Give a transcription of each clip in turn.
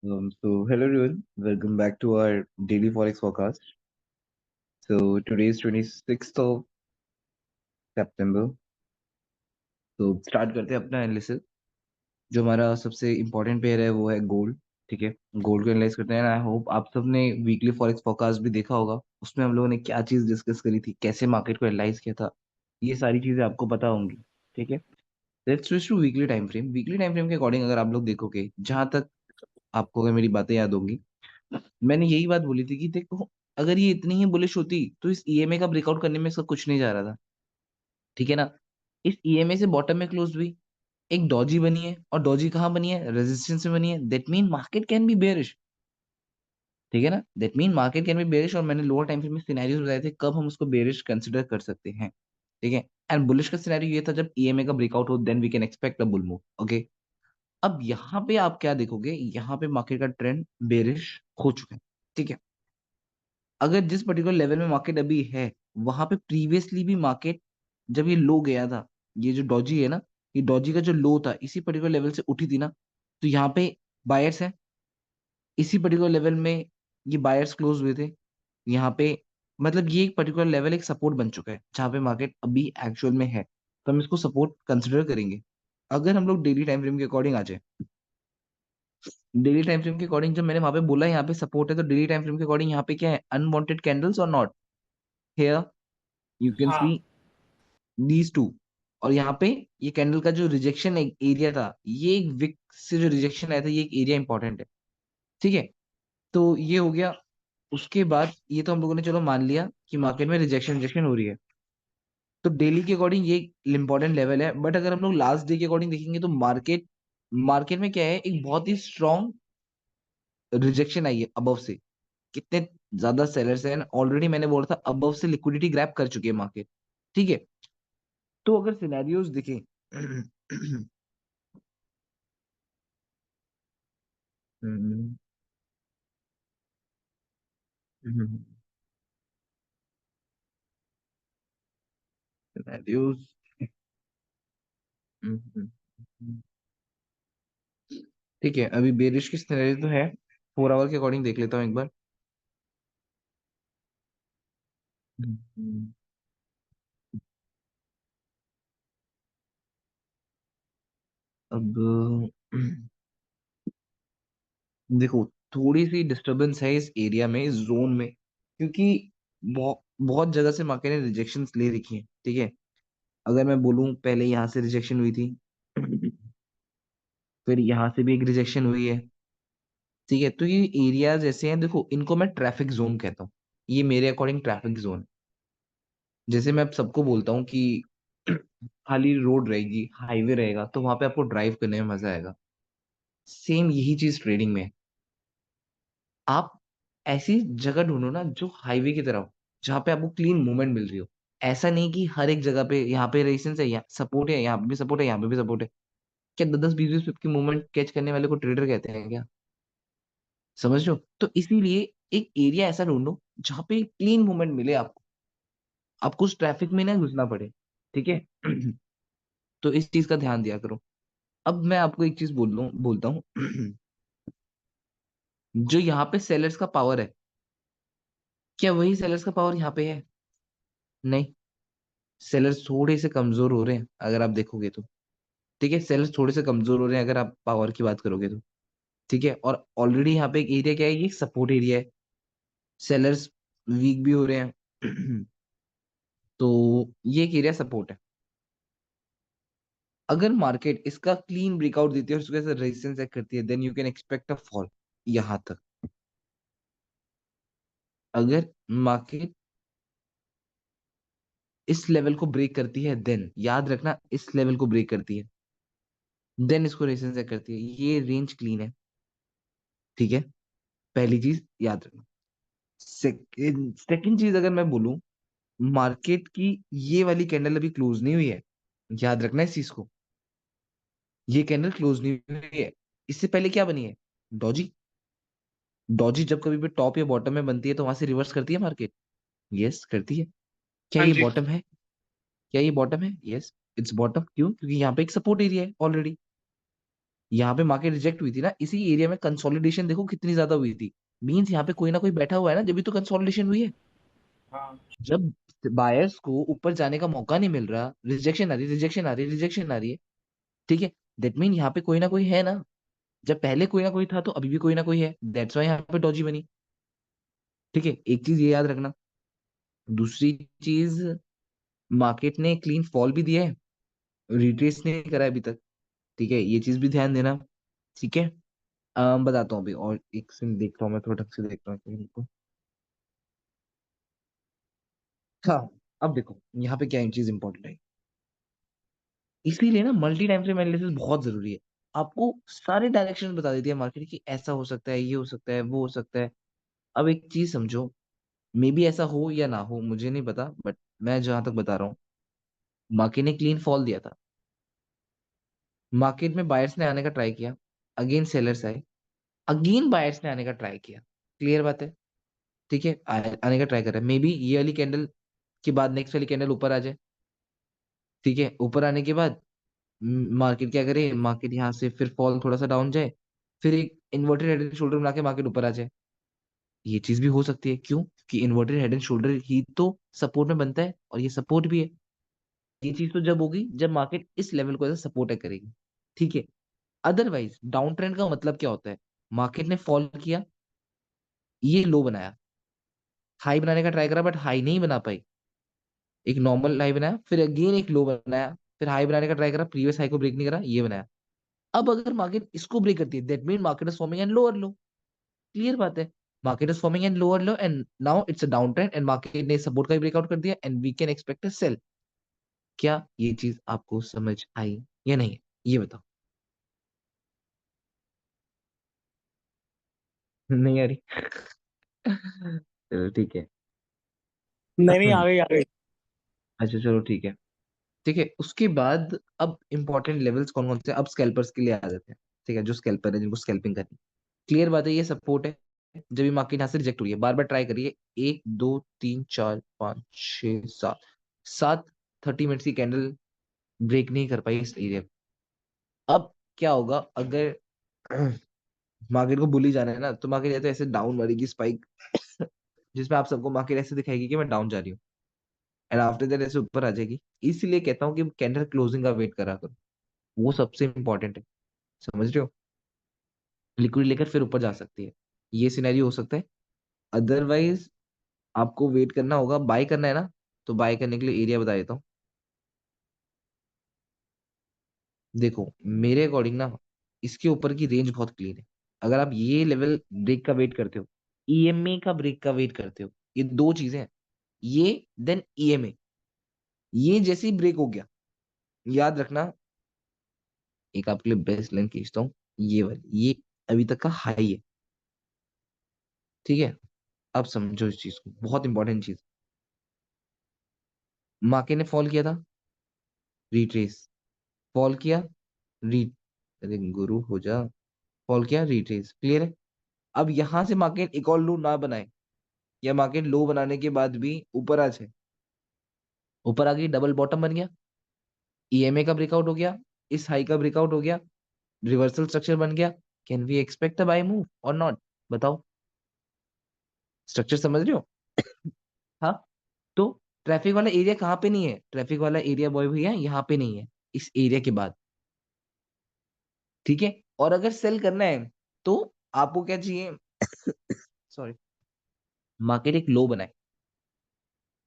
Hello everyone, welcome back to our daily forex forecast. Today is 26th of September. Start करते हैं अपना analysis. जो हमारा सबसे इम्पोर्टेंट पेयर है वो है गोल्ड। ठीक है, गोल्ड को एनालाइज करते हैं। आई होप आप सबने वीकली फॉरेक्स फोरकास्ट भी देखा होगा। उसमें हम लोगों ने क्या चीज डिस्कस करी थी, कैसे मार्केट को एनालाइज किया था, ये सारी चीजें आपको पता होंगी। ठीक है, let's switch to weekly time frame. Weekly time frame के अकॉर्डिंग अगर आप लोग देखोगे, जहां तक आपको अगर मेरी बातें याद होंगी, मैंने यही बात बोली थी कि देखो, अगर ये इतनी ही बुलिश होती तो इस ईएमए का ब्रेकआउट करने में इसका कुछ नहीं जा रहा था। ठीक है ना। इस ईएमए से बॉटम में क्लोज हुई, एक डॉजी बनी है, और डॉजी कहाँ बनी है? रेजिस्टेंस में बनी है। That mean market can be bearish. ठीक है ना, that mean market can be bearish. और मैंने लोअर टाइम फ्रेम में सिनेरियोस बताए थे कब हम उसको बेयरिश कंसिडर कर सकते हैं। ठीक है, एंड बुलिश का सिनेरियो ये था जब ईएमए का ब्रेकआउट हो, then we can expect a bull move. Okay, अब यहाँ पे आप क्या देखोगे, यहाँ पे मार्केट का ट्रेंड बेयरिश हो चुका है। ठीक है, अगर जिस पर्टिकुलर लेवल में मार्केट अभी है, वहां पे प्रीवियसली भी मार्केट जब ये लो गया था, ये जो डॉजी है ना, ये डॉजी का जो लो था इसी पर्टिकुलर लेवल से उठी थी ना, तो यहाँ पे बायर्स है। इसी पर्टिकुलर लेवल में ये बायर्स क्लोज हुए थे यहाँ पे। मतलब ये एक पर्टिकुलर लेवल एक सपोर्ट बन चुका है जहाँ पे मार्केट अभी एक्चुअल में है, तो हम इसको सपोर्ट कंसिडर करेंगे। अगर हम लोग डेली टाइम फ्रेम के अकॉर्डिंग आ जाए, डेली टाइम फ्रेम के अकॉर्डिंग जब मैंने वहां पे बोला यहाँ पे सपोर्ट है, तो डेली टाइम फ्रेम के अकॉर्डिंग यहाँ पे क्या है? अनवांटेड कैंडल्स और नॉट। हेयर यू कैन हाँ। See these two. और यहाँ पे ये कैंडल का जो रिजेक्शन एरिया था, ये एक विक से जो रिजेक्शन आया था, ये एक एरिया इंपॉर्टेंट है। ठीक है, तो ये हो गया। उसके बाद ये तो हम लोगों ने चलो मान लिया कि मार्केट में रिजेक्शन रिजेक्शन हो रही है, तो डेली के अकॉर्डिंग ये इंपॉर्टेंट लेवल है। बट अगर हम लोग लास्ट डे के अकॉर्डिंग देखेंगे तो मार्केट मार्केट में क्या है, एक बहुत ही स्ट्रांग रिजेक्शन आई है अबव से। कितने ज्यादा सेलर्स हैं, ऑलरेडी मैंने बोला था अबव से लिक्विडिटी ग्रैब कर चुकी है मार्केट। ठीक है, तो अगर सिनेरियोज दिखे सिनेरियोज। ठीक है, अभी बेरिश की सिनेरियो तो है। 4 आवर के अकॉर्डिंग देख लेता हूँ एक बार। हम्म, अब देखो, थोड़ी सी डिस्टरबेंस है इस एरिया में, इस जोन में, क्योंकि बहुत बहुत जगह से मार्केट ने रिजेक्शन ले रखी है। ठीक है, अगर मैं बोलूं, पहले यहाँ से रिजेक्शन हुई थी, फिर यहाँ से भी एक रिजेक्शन हुई है। ठीक है, तो ये एरियाज ऐसे हैं, देखो इनको मैं ट्रैफिक जोन कहता हूँ। ये मेरे अकॉर्डिंग ट्रैफिक जोन। जैसे मैं अब सबको बोलता हूँ कि खाली रोड रहेगी, हाईवे रहेगा, तो वहां पे आपको ड्राइव करने में मजा आएगा। सेम यही चीज ट्रेडिंग में है। आप ऐसी जगह ढूंढो ना जो हाईवे की तरह हो, जहाँ पे आपको क्लीन मूवमेंट मिल रही हो। ऐसा नहीं कि हर एक जगह पे यहाँ पे रेजिस्टेंस है, यहाँ सपोर्ट है, यहाँ पे भी सपोर्ट है, यहाँ पे भी सपोर्ट है। क्या 10-10 20-20 की मूवमेंट कैच करने वाले को ट्रेडर कहते हैं क्या? समझ रहे हो? तो इसीलिए एक एरिया ऐसा ढूंढो जहाँ पे क्लीन मूवमेंट मिले आपको, आपको उस ट्रैफिक में ना घुसना पड़े। ठीक है, तो इस चीज का ध्यान दिया करो। अब मैं आपको एक चीज बोलता हूँ जो यहाँ पे सेलर्स का पावर है, क्या वही सेलर्स का पावर यहाँ पे है? नहीं, सेलर्स थोड़े से कमजोर हो रहे हैं अगर आप देखोगे तो। ठीक है, सेलर्स थोड़े से कमजोर हो रहे हैं अगर आप पावर की बात करोगे तो। ठीक है, और ऑलरेडी यहाँ पे एक एरिया क्या है, ये सपोर्ट एरिया है। सेलर्स वीक भी हो रहे हैं तो ये एक एरिया सपोर्ट है। अगर मार्केट इसका क्लीन ब्रेकआउट देती है और उसके साथ रेजिस्टेंस एक्ट करती है, then you can expect a fall यहां तक। अगर मार्केट इस लेवल को ब्रेक करती है, देन याद रखना, इस लेवल को ब्रेक करती है, देन इसको रेजिस्टेंस एक्ट करती है, ये रेंज क्लीन है। ठीक है, पहली चीज याद रखना। सेकंड चीज अगर मैं बोलूं, मार्केट की ये वाली कैंडल अभी क्लोज नहीं हुई है। याद रखना इस चीज को, ये कैंडल क्लोज नहीं हुई है। इससे पहले क्या बनी है? डॉजी। डॉजी जब कभी भी टॉप या बॉटम में बनती है तो वहां से रिवर्स करती है मार्केट। यस, करती है। क्या हाँ ये जी। बॉटम है? क्या ये बॉटम है? Yes, it's bottom. क्यों? क्योंकि यहाँ पे एक सपोर्ट एरिया है ऑलरेडी। यहाँ पे मार्केट रिजेक्ट हुई थी ना, इसी एरिया में कंसोलिडेशन देखो कितनी ज्यादा हुई थी। मीन्स यहाँ पे कोई ना कोई बैठा हुआ है ना, जब भी तो कंसोलिडेशन हुई है। हाँ। जब बायर्स को ऊपर जाने का मौका नहीं मिल रहा, रिजेक्शन आ रही, रिजेक्शन आ रही, रिजेक्शन आ रही है, ठीक है, दैट मीन यहाँ पे कोई ना कोई है ना। जब पहले कोई ना कोई था तो अभी भी कोई ना कोई है, दैट्स वाई यहाँ पे डॉजी बनी। ठीक है, एक चीज ये याद रखना। दूसरी चीज, मार्केट ने क्लीन फॉल भी दिया है, रिट्रेस नहीं करा है अभी तक। ठीक है, ये चीज भी ध्यान देना। ठीक है, बताता हूँ अभी, और एक सेकंड देखता हूँ, मैं थोड़ा ढंग से देखता हूँ इनको। हाँ, अब देखो यहाँ पे क्या चीज इंपॉर्टेंट है। इसीलिए ना मल्टी टाइम फ्रेम एनालिसिस बहुत जरूरी है। आपको सारे डायरेक्शन बता देती है मार्केट की, ऐसा हो सकता है, ये हो सकता है, वो हो सकता है। अब एक चीज समझो, मे बी ऐसा हो या ना हो मुझे नहीं पता, बट मैं जहां तक बता रहा हूँ, मार्केट ने क्लीन फॉल दिया था। मार्केट में बायर्स ने आने का ट्राई किया, अगेन सेलर्स आए, अगेन बायर्स ने आने का ट्राई किया। क्लियर बात है। ठीक है, आने का ट्राई कर रहा है, मे बी ये वाली कैंडल के बाद नेक्स्ट वाली कैंडल ऊपर आ जाए। ठीक है, ऊपर आने के बाद मार्केट क्या करे, मार्केट यहाँ से फिर फॉल थोड़ा सा डाउन जाए, फिर एक इन्वर्टेड हेड एंड शोल्डर बना के मार्केट ऊपर आ जाए। ये चीज भी हो सकती है, क्यों? कि इन्वर्टेड हेड एंड शोल्डर ही तो सपोर्ट में बनता है, और ये सपोर्ट भी है। ये चीज तो जब होगी जब मार्केट इस लेवल को ऐसे सपोर्ट करेगी। ठीक है, अदरवाइज डाउन ट्रेंड का मतलब क्या होता है? मार्केट ने फॉल किया, ये लो बनाया, हाई बनाने का ट्राई करा बट हाई नहीं बना पाई, एक नॉर्मल हाई बनाया, फिर अगेन एक लो बनाया, फिर हाई बनाने का ट्राई करा, प्रीवियस हाई को ब्रेक नहीं करा, ये बनाया। अब अगर मार्केट इसको ब्रेक करती है, that mean market is forming and lower low. Clear बात है। Market is forming and lower low and now it's a down trend, and market ने सपोर्ट का ब्रेकआउट कर दिया, and we can expect a sell. क्या ये चीज आपको समझ आई या नहीं? ये बताओ। नहीं आ रही? चलो ठीक है। नहीं नहीं, आ गई आ गई। अच्छा चलो ठीक है। ठीक है, उसके बाद अब इंपॉर्टेंट लेवल्स कौन कौन से हैं? अब स्कैल्पर्स के लिए आ जाते हैं। ठीक है, जो स्कैल्पर है, जिनको स्कैल्पिंग करनी। क्लियर बात है, ये सपोर्ट है। जब भी मार्केट यहाँ से रिजेक्ट हो रही है, बार बार ट्राई करिए, 1 2 3 4 5 6 7, 7 30 मिनट्स की कैंडल ब्रेक नहीं कर पाई इस एरिया। अब क्या होगा अगर मार्केट को बुली जाना है ना, तो मार्केट या तो ऐसे डाउन मारेगी स्पाइक, जिसमें आप सबको मार्केट ऐसे दिखाएगी कि मैं डाउन जा रही हूँ, एंड आफ्टर दैट ऐसे ऊपर आ जाएगी। इसीलिए कहता हूँ कि कैंडल क्लोजिंग का वेट करा करो, वो सबसे इंपॉर्टेंट है। समझ रहे हो? लिक्विड लेकर फिर ऊपर जा सकती है, ये सिनेरियो हो सकता है। अदरवाइज आपको वेट करना होगा, बाय करना है ना, तो बाय करने के लिए एरिया बता देता हूँ। देखो, मेरे अकॉर्डिंग ना, इसके ऊपर की रेंज बहुत क्लीन है। अगर आप ये लेवल ब्रेक का वेट करते हो, ईएमए का ब्रेक का वेट करते हो, ये दो चीजें हैं, ये देन ईएमए, ये जैसे ही ब्रेक हो गया, याद रखना, एक आपके लिए बेस्ट लाइन खींचता हूँ, ये वाली, ये अभी तक का हाई है। ठीक है, अब समझो इस चीज को, बहुत इंपॉर्टेंट चीज। मार्केट ने फॉल किया था, रिट्रेस, फॉल किया, री अरे गुरु हो जा, फॉल किया, रिट्रेस। क्लियर है? अब यहां से मार्केट एक और लो ना बनाए, या मार्केट लो बनाने के बाद भी ऊपर आ जाए, ऊपर आ गई, डबल बॉटम बन गया, ईएमए का ब्रेकआउट हो गया, इस हाई का ब्रेकआउट हो गया, रिवर्सल स्ट्रक्चर बन गया, can we expect a buy move और नॉट? बताओ, स्ट्रक्चर समझ रहे हो? हाँ, तो ट्रैफिक वाला एरिया कहाँ पे नहीं है? ट्रैफिक वाला एरिया बॉय भैया यहाँ पे नहीं है, इस एरिया के बाद। ठीक है, और अगर सेल करना है तो आपको क्या चाहिए? सॉरी, मार्केट एक लो बनाए,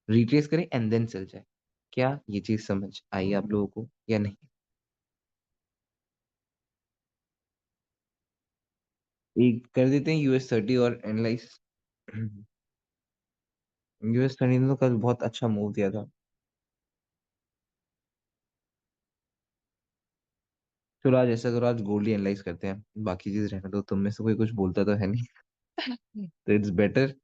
रिट्रेस करे एंड देन सेल जाए। क्या ये चीज समझ आई आप लोगों को या नहीं? एक कर देते हैं US 30 और एनालाइज। US 30 ने तो कल बहुत अच्छा मूव दिया था। चलो आज ऐसा करो, आज गोल्ड ही एनालाइज करते हैं, बाकी चीज रहने दो, तुम में से कोई कुछ बोलता तो है नहीं। तो इट्स बेटर